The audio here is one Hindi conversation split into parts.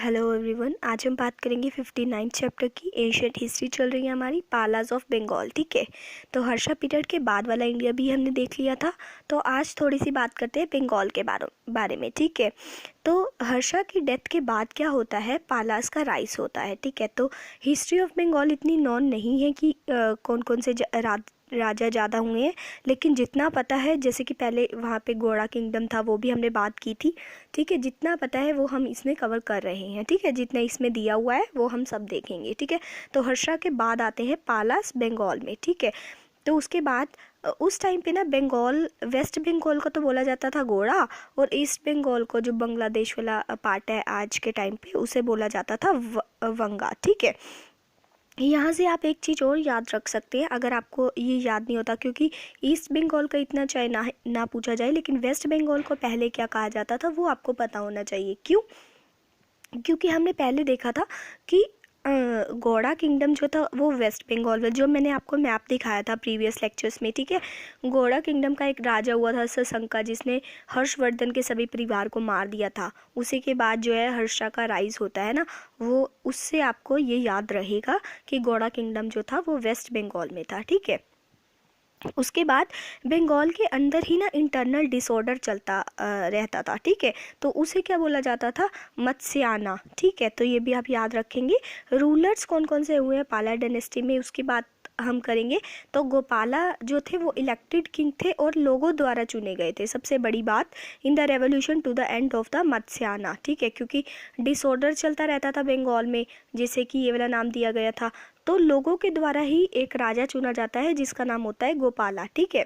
हेलो एवरीवन, आज हम बात करेंगे 59 चैप्टर की। एशियंट हिस्ट्री चल रही है हमारी, पालास ऑफ बंगाल। ठीक है, तो हर्षा पीरियड के बाद वाला इंडिया भी हमने देख लिया था। तो आज थोड़ी सी बात करते हैं बंगाल के बारे में। ठीक है, तो हर्षा की डेथ के बाद क्या होता है, पालास का राइज होता है। ठीक है, तो हिस्ट्री ऑफ बंगाल इतनी नॉन नहीं है कि कौन कौन से राजा ज़्यादा हुए हैं, लेकिन जितना पता है, जैसे कि पहले वहाँ पे गोड़ा किंगडम था, वो भी हमने बात की थी। ठीक है, जितना पता है वो हम इसमें कवर कर रहे हैं। ठीक है, जितना इसमें दिया हुआ है वो हम सब देखेंगे। ठीक है, तो हर्षा के बाद आते हैं पालास बंगाल में। ठीक है, तो उसके बाद उस टाइम पे ना बंगाल, वेस्ट बंगाल को तो बोला जाता था गोड़ा, और ईस्ट बंगाल को, जो बांग्लादेश वाला पार्ट है आज के टाइम पे, उसे बोला जाता था वंगा। ठीक है, यहाँ से आप एक चीज़ और याद रख सकते हैं, अगर आपको ये याद नहीं होता, क्योंकि ईस्ट बंगाल का इतना चाहे ना पूछा जाए, लेकिन वेस्ट बंगाल को पहले क्या कहा जाता था वो आपको पता होना चाहिए। क्यों? क्योंकि हमने पहले देखा था कि गौड़ा किंगडम जो था वो वेस्ट बंगाल में, जो मैंने आपको मैप दिखाया था प्रीवियस लेक्चर्स में। ठीक है, गौड़ा किंगडम का एक राजा हुआ था सशंका, जिसने हर्षवर्धन के सभी परिवार को मार दिया था। उसी के बाद जो है हर्षा का राइज होता है ना, वो उससे आपको ये याद रहेगा कि गौड़ा किंगडम जो था वो वेस्ट बंगाल में था। ठीक है, उसके बाद बंगाल के अंदर ही ना इंटरनल डिसऑर्डर चलता रहता था। ठीक है, तो उसे क्या बोला जाता था, मत्स्याना। ठीक है, तो ये भी आप याद रखेंगे। रूलर्स कौन कौन से हुए हैं पाला डायनेस्टी में, उसकी बात हम करेंगे। तो गोपाला जो थे वो इलेक्टेड किंग थे और लोगों द्वारा चुने गए थे। सबसे बड़ी बात, in the revolution to the end of the मत्स्याना। ठीक है, क्योंकि डिसऑर्डर चलता रहता था बंगाल में, जैसे कि ये वाला नाम दिया गया था, तो लोगों के द्वारा ही एक राजा चुना जाता है जिसका नाम होता है गोपाला। ठीक है,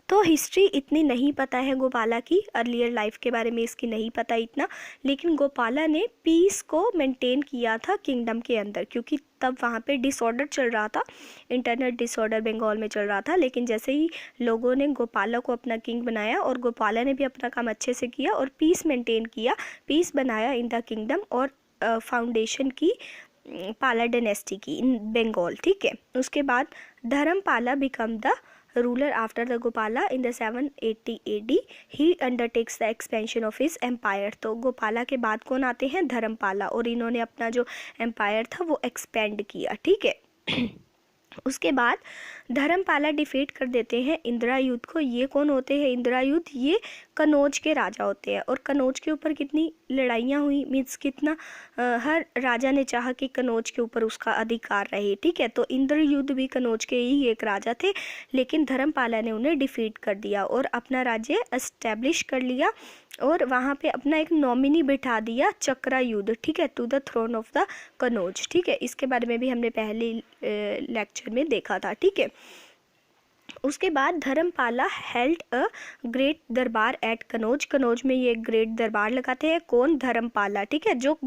तो हिस्ट्री इतनी नहीं पता है गोपाला की, अर्लियर लाइफ के बारे में इसकी नहीं पता इतना, लेकिन गोपाला ने पीस को मेंटेन किया था किंगडम के अंदर, क्योंकि तब वहाँ पे डिसऑर्डर चल रहा था, इंटरनल डिसऑर्डर बंगाल में चल रहा था। लेकिन जैसे ही लोगों ने गोपाला को अपना किंग बनाया, और गोपाला ने भी अपना काम अच्छे से किया और पीस मेंटेन किया, पीस बनाया इन द किंगडम, और फाउंडेशन की पाला डायनेस्टी की इन बंगाल। ठीक है, उसके बाद Dharmapala become the ruler after the Gopala in the 780 AD. He undertakes the expansion of his empire. तो गोपाला के बाद कौन आते हैं, धर्मपाला, और इन्होंने अपना जो एम्पायर था वो एक्सपेंड किया। ठीक है, उसके बाद धर्मपाला डिफीट कर देते हैं इंद्रायुध को। ये कौन होते हैं इंद्रायुध? ये कनौज के राजा होते हैं, और कनौज के ऊपर कितनी लड़ाइयाँ हुई, मीन्स कितना हर राजा ने चाहा कि कनौज के ऊपर उसका अधिकार रहे। ठीक है, तो इंद्रयुध भी कनौज के ही एक राजा थे, लेकिन धर्मपाला ने उन्हें डिफीट कर दिया और अपना राज्य एस्टेब्लिश कर लिया, और वहाँ पे अपना एक नॉमिनी बिठा दिया, चक्रायुध। ठीक है, to the throne of the Kannauj. ठीक है, इसके बारे में भी हमने पहले लेक्चर में देखा था। ठीक है, उसके बाद धर्मपाला हेल्ड अ ग्रेट दरबार एट कनौज। कनौज में ये ग्रेट दरबार लगाते हैं, कौन? धर्मपाला। ठीक है, जो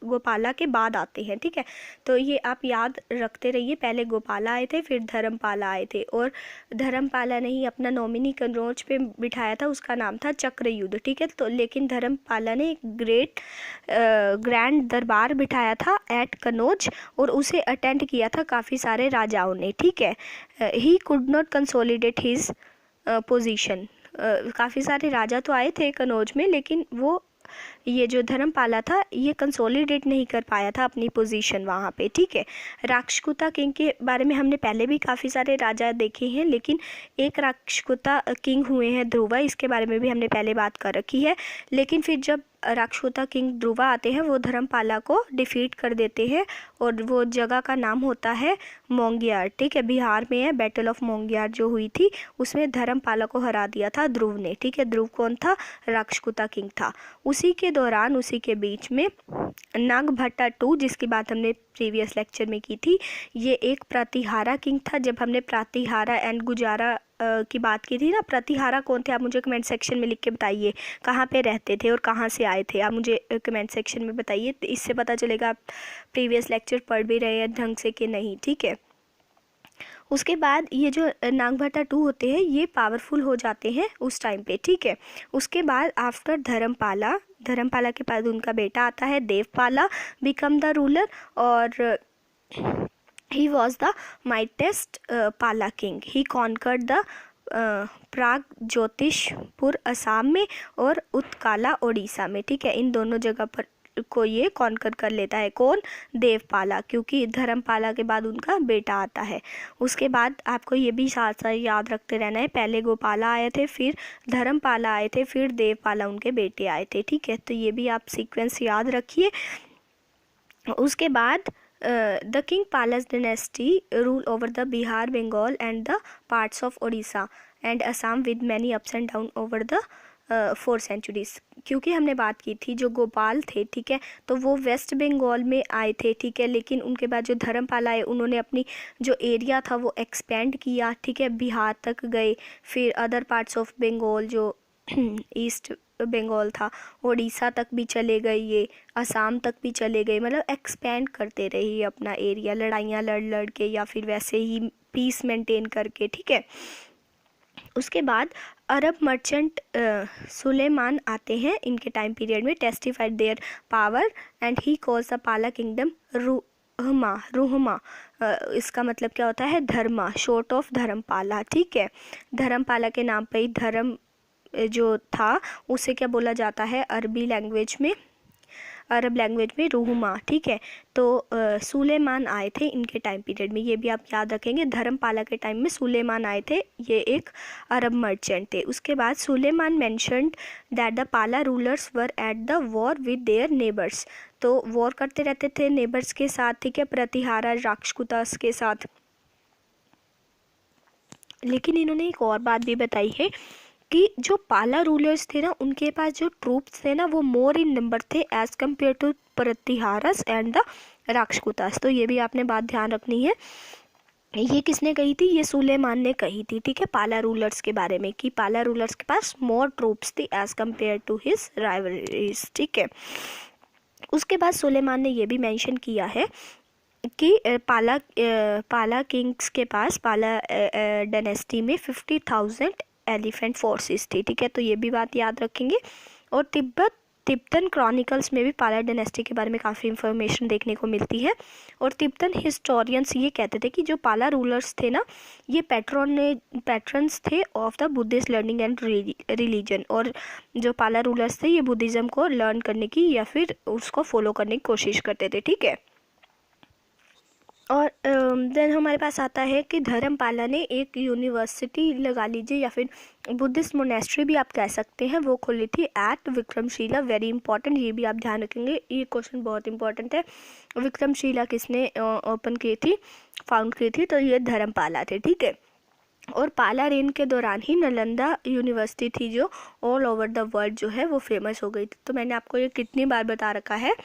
गोपाला के बाद आते हैं। ठीक है, तो ये आप याद रखते रहिए, पहले गोपाला आए थे, फिर धर्मपाला आए थे, और धर्मपाला ने ही अपना नॉमिनी कनौज पे बिठाया था, उसका नाम था चक्रयुध। ठीक है, तो लेकिन धर्मपाला ने एक ग्रैंड दरबार बिठाया था एट कनौज, और उसे अटेंड किया था काफ़ी सारे राजाओं ने। ठीक है, he could not consolidate his position. काफ़ी सारे राजा तो आए थे कनौज में, लेकिन वो ये जो धर्मपाला था ये कंसोलिडेट नहीं कर पाया था अपनी पोजीशन वहाँ पे। ठीक है, राक्षकुता किंग के बारे में हमने पहले भी काफ़ी सारे राजा देखे हैं, लेकिन एक राक्षकुता किंग हुए हैं ध्रुवा, इसके बारे में भी हमने पहले बात कर रखी है। लेकिन फिर जब राक्षकुता किंग ध्रुवा आते हैं, वो धर्मपाला को डिफीट कर देते हैं, और वो जगह का नाम होता है मोंगियार। ठीक है, बिहार में है, बैटल ऑफ मोंगियार जो हुई थी, उसमें धर्मपाला को हरा दिया था ध्रुव ने। ठीक है, ध्रुव कौन था? राक्षकुता किंग था। उसी के दौरान, उसी के बीच में नागभट्टा टू, जिसकी बात हमने प्रीवियस लेक्चर में की थी, ये एक प्रतिहारा किंग था। जब हमने प्रतिहारा एंड गुजारा की बात की थी ना, प्रतिहारा कौन थे? आप मुझे कमेंट सेक्शन में लिख के बताइए, कहाँ पे रहते थे और कहाँ से आए थे, आप मुझे कमेंट सेक्शन में बताइए, तो इससे पता चलेगा आप प्रीवियस लेक्चर पढ़ भी रहे हैं ढंग से कि नहीं। ठीक है, उसके बाद ये जो नागभट्टा टू होते हैं ये पावरफुल हो जाते हैं उस टाइम पे। ठीक है, उसके बाद आफ्टर धर्मपाला के बाद उनका बेटा आता है देवपाला, बिकम द रूलर, और he was the mightiest Pala king. He conquered the Pragjyotishpur Assam में और उत्काला ओडिशा में, ठीक है। इन दोनों जगह पर को ये कॉन्कर कर लेता है। कौन? देवपाला, क्योंकि धर्मपाला के बाद उनका बेटा आता है। उसके बाद आपको ये भी साथ साथ याद रखते रहना है, पहले गोपाला आए थे, फिर धर्मपाला आए थे, फिर देवपाला उनके बेटे आए थे, ठीक है। तो ये भी आप सीक्वेंस याद रखिए। उसके बाद the king Pala's dynasty rule over the Bihar, Bengal and the parts of Odisha and Assam with many ups and down over the 4 centuries। क्योंकि हमने बात की थी जो गोपाल थे, ठीक है, तो वो वेस्ट बंगाल में आए थे, ठीक है, लेकिन उनके बाद जो धर्मपाल आए उन्होंने अपनी जो एरिया था वो एक्सपेंड किया, ठीक है, बिहार तक गए, फिर अदर पार्ट्स ऑफ बंगाल जो ईस्ट बंगाल था, उड़ीसा तक भी चले गए, ये असम तक भी चले गए, मतलब एक्सपेंड करते रहे ये अपना एरिया, लड़ाइयाँ लड़ के या फिर वैसे ही पीस मेंटेन करके, ठीक है। उसके बाद अरब मर्चेंट सुलेमान आते हैं इनके टाइम पीरियड में, testified their power and he calls the पाला किंगडम रुहमा। इसका मतलब क्या होता है? धर्मा, शॉर्ट ऑफ धर्मपाला, ठीक है। धर्मपाला के नाम पे ही धर्म जो था उसे क्या बोला जाता है अरब लैंग्वेज में रुहमा, ठीक है। तो सुलेमान आए थे इनके टाइम पीरियड में, ये भी आप याद रखेंगे। धर्मपाला के टाइम में सुलेमान आए थे, ये एक अरब मर्चेंट थे। उसके बाद सुलेमान मेंशन्ड दैट द पाला rulers were at the war with their neighbours. तो वॉर करते रहते थे नेबर्स के साथ, ठीक है, प्रतिहारा राक्षकुतास के साथ। लेकिन इन्होंने एक और बात भी बताई है कि जो पाला रूलर्स थे ना उनके पास जो ट्रूप्स थे ना वो मोर इन नंबर थे as compare to Pratiharas and the Rashtrakutas. तो ये भी आपने बात ध्यान रखनी है। ये किसने कही थी? ये सुलेमान ने कही थी, ठीक है, पाला रूलर्स के बारे में, कि पाला रूलर्स के पास मोर ट्रूप्स थी as compare to his rivalries, ठीक है। उसके बाद सुलेमान ने ये भी मेंशन किया है कि पाला किंग्स के पास पाला डायनेस्टी में 50,000 एलिफेंट फोर्सेस थी, ठीक है। तो ये भी बात याद रखेंगे। और तिब्बतन क्रॉनिकल्स में भी पाला डायनेस्टी के बारे में काफ़ी इंफॉर्मेशन देखने को मिलती है। और तिब्बतन हिस्टोरियंस ये कहते थे कि जो पाला रूलर्स थे ना ये पैट्रन्स थे of the Buddhist learning and religion. और जो पाला रूलर्स थे ये बुद्धिज़्म को लर्न करने की या फिर उसको फॉलो करने की कोशिश करते थे, ठीक है। और देन हमारे पास आता है कि धर्मपाला ने एक यूनिवर्सिटी लगा लीजिए या फिर बुद्धिस्ट मोनेस्ट्री भी आप कह सकते हैं, वो खोली थी एट विक्रमशिला। वेरी इंपॉर्टेंट, ये भी आप ध्यान रखेंगे, ये क्वेश्चन बहुत इंपॉर्टेंट है। विक्रमशिला किसने ओपन की थी, फाउंड की थी? तो ये धर्मपाला थे, ठीक है। और पाला रेन के दौरान ही नालंदा यूनिवर्सिटी थी जो ऑल ओवर द वर्ल्ड जो है वो फेमस हो गई थी। तो मैंने आपको ये कितनी बार बता रखा है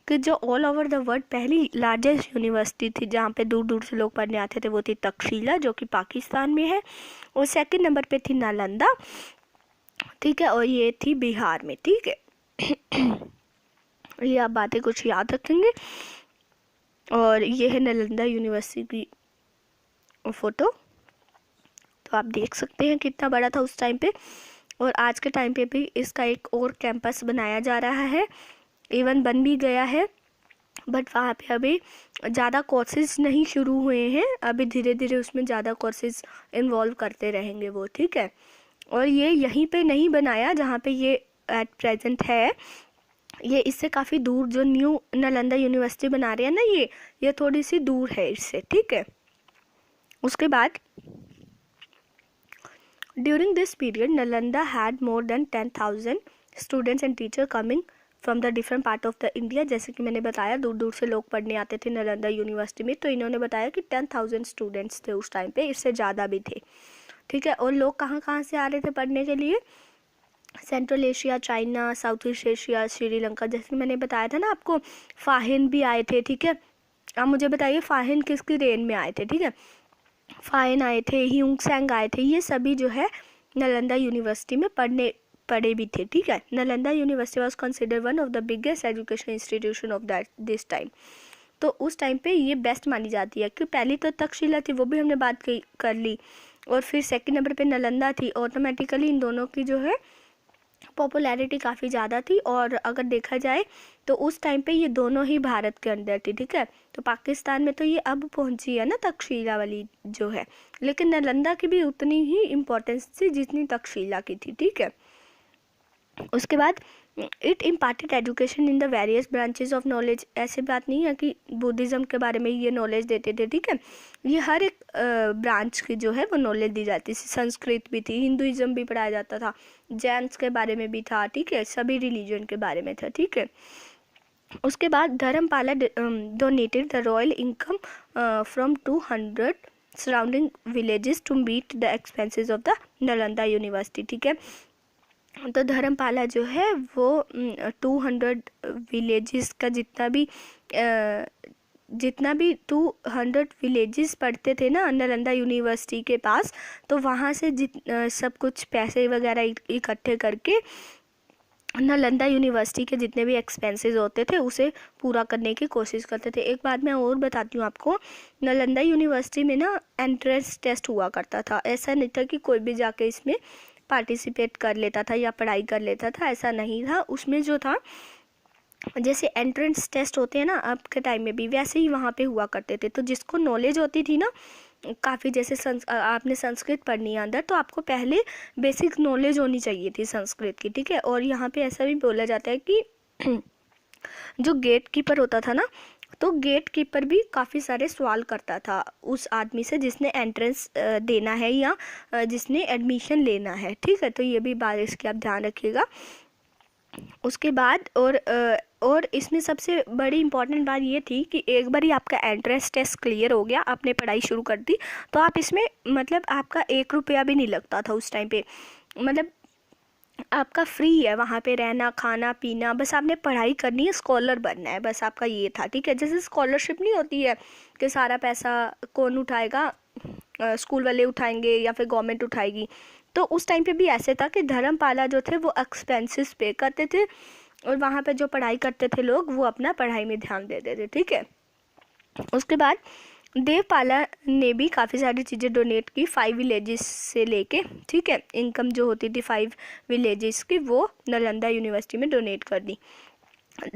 कि जो ऑल ओवर द वर्ल्ड पहली लार्जेस्ट यूनिवर्सिटी थी जहाँ पे दूर दूर से लोग पढ़ने आते थे वो थी तक्षशिला जो कि पाकिस्तान में है। और सेकंड नंबर पे थी नालंदा, ठीक है, और ये थी बिहार में, ठीक है। ये आप बातें कुछ याद रखेंगे। और ये है नालंदा यूनिवर्सिटी की फ़ोटो, तो आप देख सकते हैं कितना बड़ा था उस टाइम पे। और आज के टाइम पे भी इसका एक और कैंपस बनाया जा रहा है, इवन बन भी गया है, बट वहाँ पे अभी ज़्यादा कोर्सेज नहीं शुरू हुए हैं, अभी धीरे धीरे उसमें ज़्यादा कोर्सेज इन्वॉल्व करते रहेंगे वो, ठीक है। और ये यहीं पे नहीं बनाया जहाँ पे ये एट प्रेजेंट है, ये इससे काफ़ी दूर जो न्यू नालंदा यूनिवर्सिटी बना रहे हैं ना ये थोड़ी सी दूर है इससे, ठीक है। उसके बाद during this period Nalanda had more than 10,000 students and teacher coming from the different part of the India. जैसे कि मैंने बताया दूर दूर से लोग पढ़ने आते थे नालंदा यूनिवर्सिटी में, तो इन्होंने बताया कि 10,000 स्टूडेंट्स थे उस टाइम पे, इससे ज़्यादा भी थे, ठीक है। और लोग कहाँ कहाँ से आ रहे थे पढ़ने के लिए? Central Asia, China, south east Asia, Sri Lanka, जैसे कि मैंने बताया था ना आपको, फाहिन भी आए थे, ठीक है। अब मुझे बताइए फाहिन किसकी रेन में आए थे, ठीक है। फाहिन आए थे, ह्यूंगसेंग आए थे, ये सभी जो है नालंदा यूनिवर्सिटी में पढ़े भी थे, ठीक है। Nalanda university was consider one of the biggest education institution of this time. तो उस टाइम पे ये बेस्ट मानी जाती है कि पहली तो तक्षशिला थी, वो भी हमने बात कर ली, और फिर सेकंड नंबर पे नालंदा थी। ऑटोमेटिकली इन दोनों की जो है पॉपुलैरिटी काफ़ी ज़्यादा थी, और अगर देखा जाए तो उस टाइम पे ये दोनों ही भारत के अंदर थी, ठीक है। तो पाकिस्तान में तो ये अब पहुंची है ना तक्षशिला वाली जो है, लेकिन नालंदा की भी उतनी ही इम्पोर्टेंस थी जितनी तक्षशिला की थी, ठीक है। उसके बाद it imparted education in the various branches of knowledge. ऐसी बात नहीं है कि बुद्धिज़्म के बारे में ये नॉलेज देते थे, ठीक है। ये हर एक ब्रांच की जो है वो नॉलेज दी जाती थी। संस्कृत भी थी, हिंदुइज्म भी पढ़ाया जाता था, जैन्स के बारे में भी था, ठीक है, सभी रिलीजन के बारे में था, ठीक है। उसके बाद Dharmapala donated the royal income from 200 surrounding villages to meet the expenses of the Nalanda university, ठीक है। तो धर्मपाला जो है वो 200 विलेजेस का जितना भी 200 विलेजेस पढ़ते थे ना नालंदा यूनिवर्सिटी के पास, तो वहाँ से सब कुछ पैसे वगैरह इकट्ठे करके नालंदा यूनिवर्सिटी के जितने भी एक्सपेंसेस होते थे उसे पूरा करने की कोशिश करते थे। एक बात मैं और बताती हूँ आपको, नालंदा यूनिवर्सिटी में ना एंट्रेंस टेस्ट हुआ करता था। ऐसा नहीं था कि कोई भी जाके इसमें पार्टिसिपेट कर लेता था या पढ़ाई कर लेता था, ऐसा नहीं था। उसमें जो था, जैसे एंट्रेंस टेस्ट होते हैं ना अब के टाइम में भी, वैसे ही वहाँ पे हुआ करते थे। तो जिसको नॉलेज होती थी ना काफ़ी, जैसे आपने संस्कृत पढ़नी है अंदर, तो आपको पहले बेसिक नॉलेज होनी चाहिए थी संस्कृत की, ठीक है। और यहाँ पे ऐसा भी बोला जाता है कि जो गेट कीपर होता था ना, तो गेट कीपर भी काफ़ी सारे सवाल करता था उस आदमी से जिसने एंट्रेंस देना है या जिसने एडमिशन लेना है, ठीक है। तो ये भी बात इसकी आप ध्यान रखिएगा। उसके बाद और इसमें सबसे बड़ी इम्पॉर्टेंट बात ये थी कि एक बार ही आपका एंट्रेंस टेस्ट क्लियर हो गया, आपने पढ़ाई शुरू कर दी, तो आप इसमें मतलब आपका 1 रुपया भी नहीं लगता था उस टाइम पे। मतलब आपका फ्री है वहाँ पे रहना, खाना पीना, बस आपने पढ़ाई करनी है, स्कॉलर बनना है, बस आपका ये था, ठीक है। जैसे स्कॉलरशिप नहीं होती है कि सारा पैसा कौन उठाएगा, स्कूल वाले उठाएंगे या फिर गवर्नमेंट उठाएगी, तो उस टाइम पे भी ऐसे था कि धर्मपाला जो थे वो एक्सपेंसेस पे करते थे, और वहाँ पे जो पढ़ाई करते थे लोग वो अपना पढ़ाई में ध्यान देते थे, ठीक है। उसके बाद देवपाला ने भी काफ़ी सारी चीज़ें डोनेट की 5 विलेजेस से लेके, ठीक है। इनकम जो होती थी 5 विलेजेस की वो नालंदा यूनिवर्सिटी में डोनेट कर दी।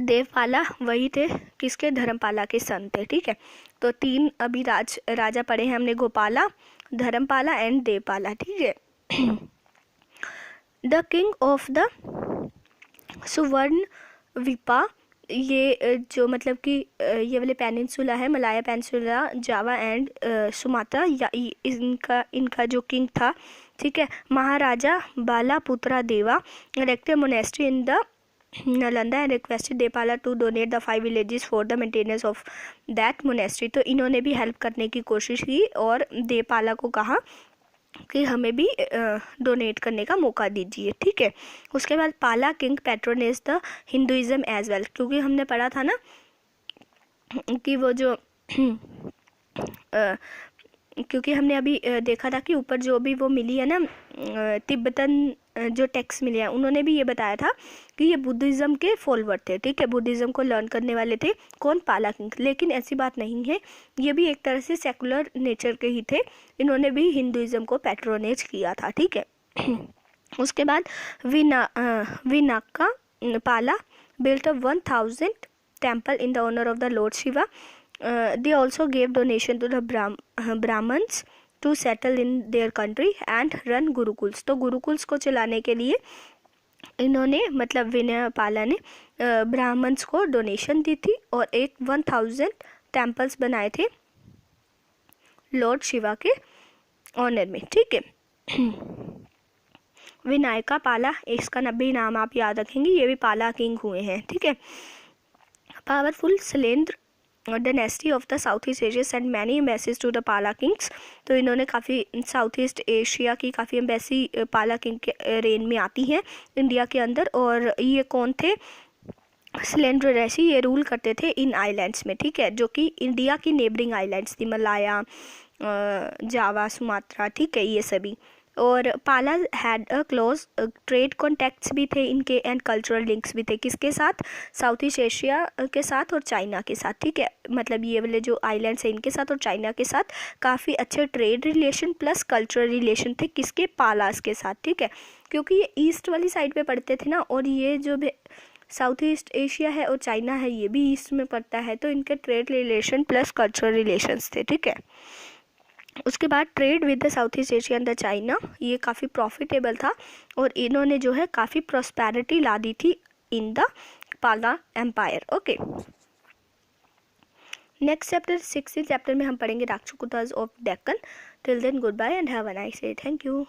देवपाला वही थे किसके, धर्मपाला के सन थे, ठीक है। तो 3 अभी राजा पढ़े हैं हमने, गोपाला, धर्मपाला एंड देवपाला, ठीक है। द किंग ऑफ द सुवर्ण विपा, ये जो मतलब कि ये वाले पेनिनसुला है, Malaya peninsula, Java and Sumatra, या इनका जो किंग था, ठीक है, Maharaja Balaputra Deva erected monastery in the Nalanda and requested Devapala to donate the 5 villages for the maintenance of that monastery. तो इन्होंने भी हेल्प करने की कोशिश की और देवपाला को कहा कि हमें भी डोनेट करने का मौका दीजिए, ठीक है। उसके बाद Pala king patronage the Hinduism as well, क्योंकि हमने पढ़ा था ना कि वो जो क्योंकि हमने अभी देखा था कि ऊपर जो भी वो मिली है ना तिब्बतन जो टेक्स्ट मिले हैं, उन्होंने भी ये बताया था कि ये बुद्धिज़्म के फॉलोवर थे, ठीक है, बुद्धिज़्म को लर्न करने वाले थे, कौन, पाला किंग। लेकिन ऐसी बात नहीं है, ये भी एक तरह से सेकुलर नेचर के ही थे, इन्होंने भी हिंदुइज्म को पैट्रोनेज किया था, ठीक है। उसके बाद Vinaka Pala built a 1000 temple in the honour of the lord Shiva. They also gave donation to the Brahmins to settle in their country and run gurukuls. तो गुरुकुल्स को चलाने के लिए इन्होंने मतलब विनयपाला ने ब्राह्मण्स को डोनेशन दी थी और एक 1000 टेम्पल्स बनाए थे लॉर्ड शिवा के ऑनर में, ठीक है। विनायका पाला, इसका भी नाम आप याद रखेंगे, ये भी पाला किंग हुए हैं, ठीक है। Powerful Shailendra dynasty of the south east Asia send many embassies to the Pala kings. तो इन्होंने काफ़ी साउथ ईस्ट एशिया की काफ़ी एम्बेसी पाला किंग के रेन में आती हैं इंडिया के अंदर। और ये कौन थे, शैलेंद्र डायनेस्टी, ये रूल करते थे इन आइलैंड्स में, ठीक है, जो कि इंडिया की नेबरिंग आइलैंड्स थी, मलाया, जावा, सुमात्रा, ठीक है, ये सभी। और पाला had a close trade contacts भी थे इनके एंड कल्चरल लिंक्स भी थे, किसके साथ, साउथ ईस्ट एशिया के साथ और चाइना के साथ, ठीक है। मतलब ये वाले जो आइलैंड्स हैं इनके साथ और चाइना के साथ काफ़ी अच्छे trade relation plus cultural relation थे, किसके, पालास के साथ, ठीक है। क्योंकि ये ईस्ट वाली साइड पे पड़ते थे ना, और ये जो साउथ ईस्ट एशिया है और चाइना है ये भी ईस्ट में पड़ता है, तो इनके trade relation plus cultural relations थे, ठीक है। उसके बाद trade with the south east Asia and the China, ये काफ़ी प्रॉफिटेबल था और इन्होंने जो है काफ़ी प्रॉस्पेरिटी ला दी थी in the Pala empire. Okay, next chapter 6 chapter में हम पढ़ेंगे Rashtrakutas of Deccan. Till then good bye and have a nice day. Thank you.